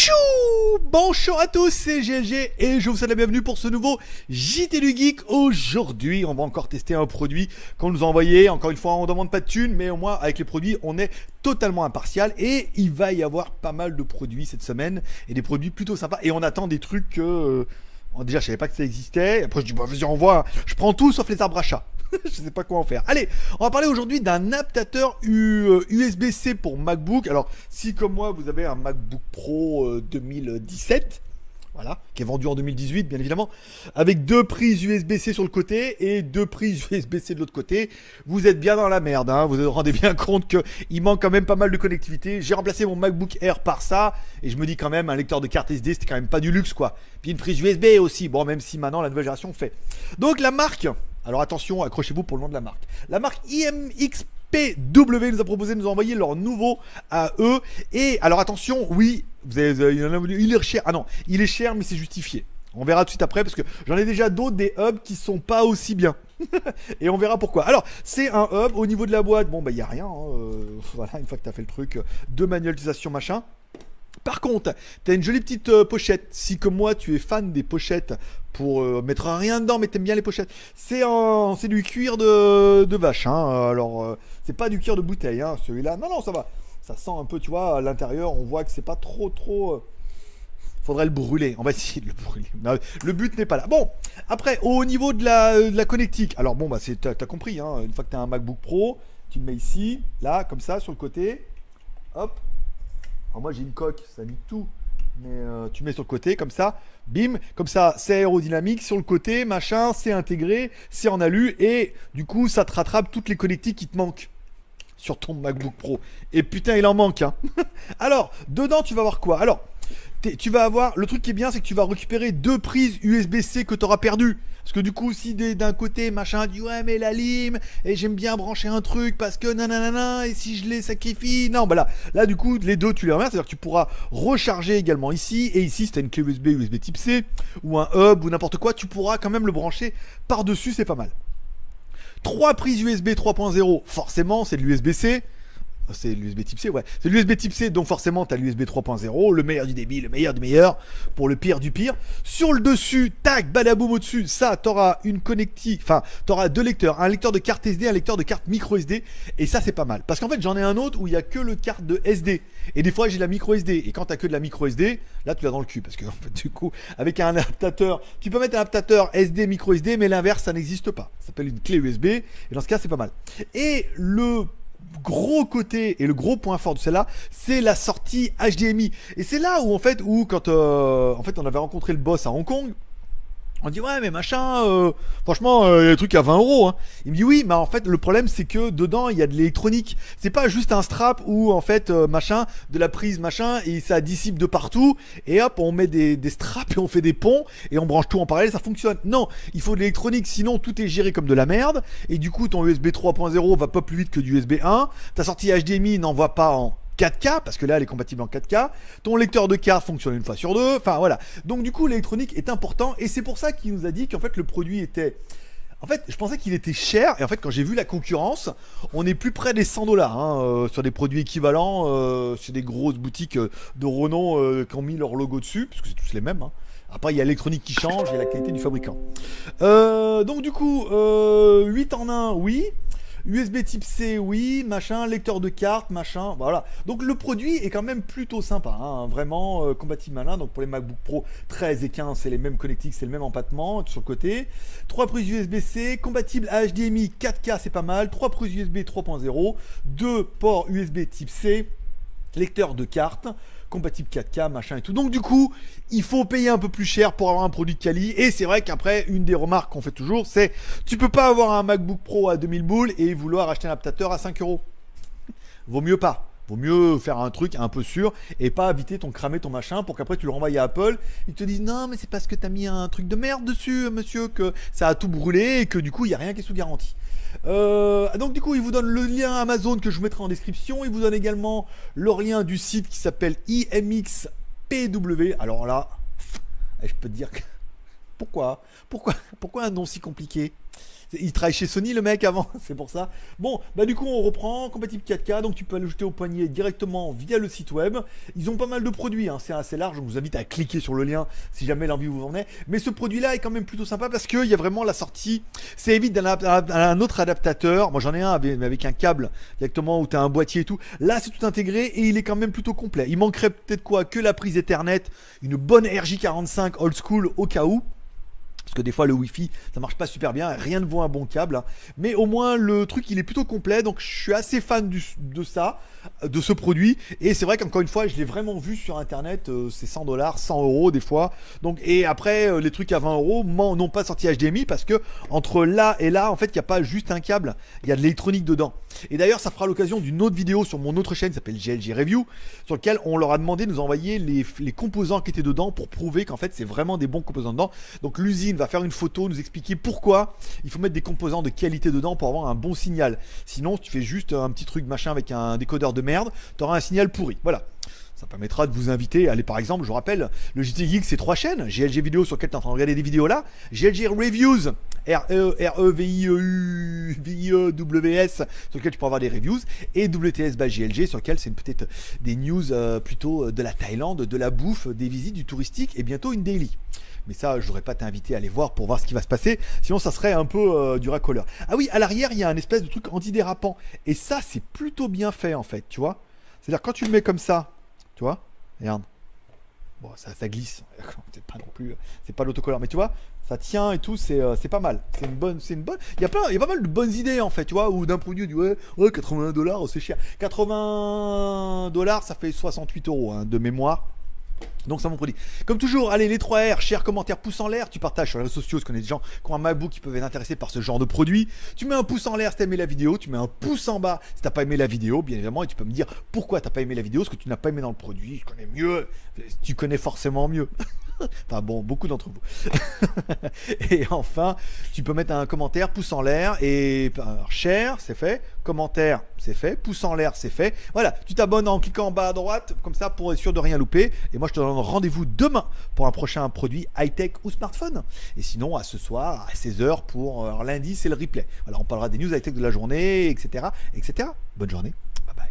Tchou! Bonjour à tous, c'est GLG et je vous souhaite la bienvenue pour ce nouveau JT du Geek. Aujourd'hui, on va encore tester un produit qu'on nous a envoyé. Encore une fois, on ne demande pas de thunes, mais au moins avec les produits, on est totalement impartial. Et il va y avoir pas mal de produits cette semaine et des produits plutôt sympas. Et on attend des trucs que... déjà, je savais pas que ça existait. Après, je dis, bah, vas-y, on voit. Je prends tout sauf les arbres à chat. Je sais pas quoi en faire. Allez, on va parler aujourd'hui d'un adaptateur USB-C pour MacBook. Alors, si comme moi, vous avez un MacBook Pro 2017, voilà, qui est vendu en 2018, bien évidemment, avec deux prises USB-C sur le côté et deux prises USB-C de l'autre côté, vous êtes bien dans la merde. Hein. Vous vous rendez bien compte qu'il manque quand même pas mal de connectivité. J'ai remplacé mon MacBook Air par ça et je me dis quand même, un lecteur de carte SD, c'était quand même pas du luxe, quoi. Puis une prise USB aussi. Bon, même si maintenant la nouvelle génération fait. Donc la marque. Alors attention, accrochez-vous pour le nom de la marque. La marque IMXPW nous a proposé de nous envoyer leur nouveau à eux. Et alors attention, oui, il est cher. Ah non, il est cher, mais c'est justifié. On verra tout de suite après parce que j'en ai déjà d'autres des hubs qui sont pas aussi bien. Et on verra pourquoi. Alors, c'est un hub au niveau de la boîte. Bon, bah, il n'y a rien. Voilà, une fois que tu as fait le truc de manuel d'utilisation, machin. Par contre, tu as une jolie petite pochette. Si comme moi, tu es fan des pochettes pour mettre rien dedans, mais t'aimes bien les pochettes, c'est du cuir de vache. Hein. Alors, c'est pas du cuir de bouteille, hein, celui-là. Non, ça va. Ça sent un peu, tu vois, à l'intérieur, on voit que c'est pas trop... Faudrait le brûler. On va essayer de le brûler. Non, le but n'est pas là. Bon, après, au niveau de la connectique. Alors bon, bah, t'as compris. Hein, une fois que tu as un MacBook Pro, tu le mets ici, là, comme ça, sur le côté. Hop. Alors moi, j'ai une coque, ça nique tout. Mais tu mets sur le côté, comme ça. Bim. Comme ça, c'est aérodynamique. Sur le côté, machin, c'est intégré. C'est en alu. Et du coup, ça te rattrape toutes les connectiques qui te manquent sur ton MacBook Pro. Et putain, il en manque. Hein. Alors, dedans, tu vas avoir quoi? Alors... tu vas avoir, le truc qui est bien, c'est que tu vas récupérer deux prises USB-C que tu auras perdues. Parce que du coup, si d'un côté, machin, dit ouais, mais la lime, et j'aime bien brancher un truc parce que nanana, et si je les sacrifie, non, bah là, du coup, les deux, tu les remets, c'est-à-dire que tu pourras recharger également ici, et ici, si tu as une clé USB type C, ou un hub, ou n'importe quoi, tu pourras quand même le brancher par-dessus, c'est pas mal. 3 prises USB 3.0, forcément, c'est de l'USB-C. C'est l'USB type C, ouais. C'est l'USB type C, donc forcément, tu as l'USB 3.0, le meilleur du débit, le meilleur du meilleur, pour le pire du pire. Sur le dessus, tac, badaboum au-dessus, ça, tu auras une connectique, enfin, tu auras deux lecteurs, un lecteur de carte SD, un lecteur de carte micro SD, et ça, c'est pas mal. Parce qu'en fait, j'en ai un autre où il n'y a que le carte de SD, et des fois, j'ai la micro SD, et quand tu que de la micro SD, là, tu l'as dans le cul, parce que, en fait, du coup, avec un adaptateur, tu peux mettre un adaptateur SD, micro SD, mais l'inverse, ça n'existe pas. Ça s'appelle une clé USB, et dans ce cas, c'est pas mal. Et le gros côté et le gros point fort de celle-là, c'est la sortie HDMI. Et c'est là où quand en fait on avait rencontré le boss à Hong Kong, on dit ouais mais machin, franchement il y a des trucs à 20 euros. Hein. Il me dit oui, mais en fait le problème c'est que dedans il y a de l'électronique. C'est pas juste un strap où en fait machin, de la prise machin et ça dissipe de partout et hop on met des straps et on fait des ponts et on branche tout en parallèle, ça fonctionne. Non, il faut de l'électronique sinon tout est géré comme de la merde et du coup ton USB 3.0 va pas plus vite que du USB 1. Ta sortie HDMI n'envoie pas en 4K, parce que là elle est compatible en 4K, ton lecteur de carte fonctionne une fois sur deux, enfin voilà. Donc du coup l'électronique est important et c'est pour ça qu'il nous a dit qu'en fait le produit était... En fait je pensais qu'il était cher et en fait quand j'ai vu la concurrence, on est plus près des 100 dollars hein, sur des produits équivalents, chez des grosses boutiques de renom qui ont mis leur logo dessus, parce que c'est tous les mêmes. Hein. Après, il y a l'électronique qui change et la qualité du fabricant. Donc du coup, 8 en 1, oui. USB type C, oui, machin, lecteur de carte, machin, voilà. Donc le produit est quand même plutôt sympa, hein, vraiment compatible malin. Donc pour les MacBook Pro 13 et 15, c'est les mêmes connectiques, c'est le même empattement sur le côté. 3 prises USB-C, compatible à HDMI 4K, c'est pas mal. 3 prises USB 3.0, 2 ports USB type C, lecteur de carte, compatible 4K, machin et tout. Donc du coup, il faut payer un peu plus cher pour avoir un produit de quali. Et c'est vrai qu'après, une des remarques qu'on fait toujours, c'est tu peux pas avoir un MacBook Pro à 2000 boules et vouloir acheter un adaptateur à 5 euros. Vaut mieux pas. Vaut mieux faire un truc un peu sûr et pas éviter cramer ton machin pour qu'après tu le renvoies à Apple. Ils te disent non mais c'est parce que t'as mis un truc de merde dessus monsieur que ça a tout brûlé et que du coup il n'y a rien qui est sous garantie. Donc du coup il vous donne le lien Amazon que je vous mettrai en description. Il vous donne également le lien du site qui s'appelle IMXPW. Alors là, je peux te dire que... Pourquoi un nom si compliqué? Il travaille chez Sony le mec avant, c'est pour ça. Bon, bah du coup on reprend, compatible 4K, donc tu peux l'ajouter au poignet directement via le site web. Ils ont pas mal de produits, hein, c'est assez large, donc je vous invite à cliquer sur le lien si jamais l'envie vous en est. Mais ce produit-là est quand même plutôt sympa parce qu'il y a vraiment la sortie. C'est évite un autre adaptateur. Moi j'en ai un avec un câble directement où tu as un boîtier et tout. Là c'est tout intégré et il est quand même plutôt complet. Il manquerait peut-être quoi? Que la prise Ethernet, une bonne RJ45 old school au cas où. Parce que des fois le Wi-Fi ça marche pas super bien, rien ne vaut un bon câble, hein. Mais au moins le truc il est plutôt complet, donc je suis assez fan de ça, de ce produit. Et c'est vrai qu'encore une fois je l'ai vraiment vu sur internet, c'est 100 $, 100 € des fois. Donc, et après les trucs à 20 € n'ont pas sorti HDMI parce que entre là et là en fait il n'y a pas juste un câble, il y a de l'électronique dedans. Et d'ailleurs ça fera l'occasion d'une autre vidéo sur mon autre chaîne qui s'appelle GLG Review, sur lequel on leur a demandé de nous envoyer les composants qui étaient dedans pour prouver qu'en fait c'est vraiment des bons composants dedans. Donc l'usine va faire une photo, nous expliquer pourquoi il faut mettre des composants de qualité dedans pour avoir un bon signal. Sinon, si tu fais juste un petit truc machin avec un décodeur de merde, tu auras un signal pourri. Voilà. Ça permettra de vous inviter à aller, par exemple, je vous rappelle, le JT Geek c'est 3 chaînes. GLG Vidéo sur lequel tu es en train de regarder des vidéos là. GLG Reviews, R-E-V-I-E-W-S, sur lequel tu peux avoir des reviews. Et WTS by GLG, sur lequel c'est peut-être des news plutôt de la Thaïlande, de la bouffe, des visites, du touristique et bientôt une daily. Mais ça, je voudrais pas t'inviter à aller voir pour voir ce qui va se passer. Sinon, ça serait un peu du racoleur. Ah oui, à l'arrière, il y a un espèce de truc antidérapant. Et ça, c'est plutôt bien fait, en fait, tu vois. C'est-à-dire, quand tu le mets comme ça, tu vois, regarde. Bon, ça glisse. C'est pas non plus... C'est pas l'autocollant. Mais tu vois, ça tient et tout, c'est pas mal. C'est une bonne... Il y a pas mal de bonnes idées, en fait, tu vois. Ou d'un produit, du ouais, 81 $, c'est cher. 80 $, ça fait 68 € hein, de mémoire. Donc ça mon produit. Comme toujours, allez les 3 R, share, commentaire, pouce en l'air, tu partages sur les réseaux sociaux, parce qu'on a des gens qui ont un MacBook qui peuvent être intéressés par ce genre de produit. Tu mets un pouce en l'air si t'as aimé la vidéo, tu mets un pouce en bas si t'as pas aimé la vidéo, bien évidemment, et tu peux me dire pourquoi t'as pas aimé la vidéo, ce que tu n'as pas aimé dans le produit, je connais mieux, tu connais forcément mieux. Enfin bon, beaucoup d'entre vous. Et enfin, tu peux mettre un commentaire, pouce en l'air, et alors, share, c'est fait, commentaire, c'est fait, pouce en l'air, c'est fait. Voilà, tu t'abonnes en cliquant en bas à droite, comme ça pour être sûr de rien louper. Et moi, je te donne rendez-vous demain pour un prochain produit high-tech ou smartphone. Et sinon, à ce soir, à 16h pour lundi, c'est le replay. Voilà, on parlera des news high-tech de la journée, etc., etc. Bonne journée, bye bye.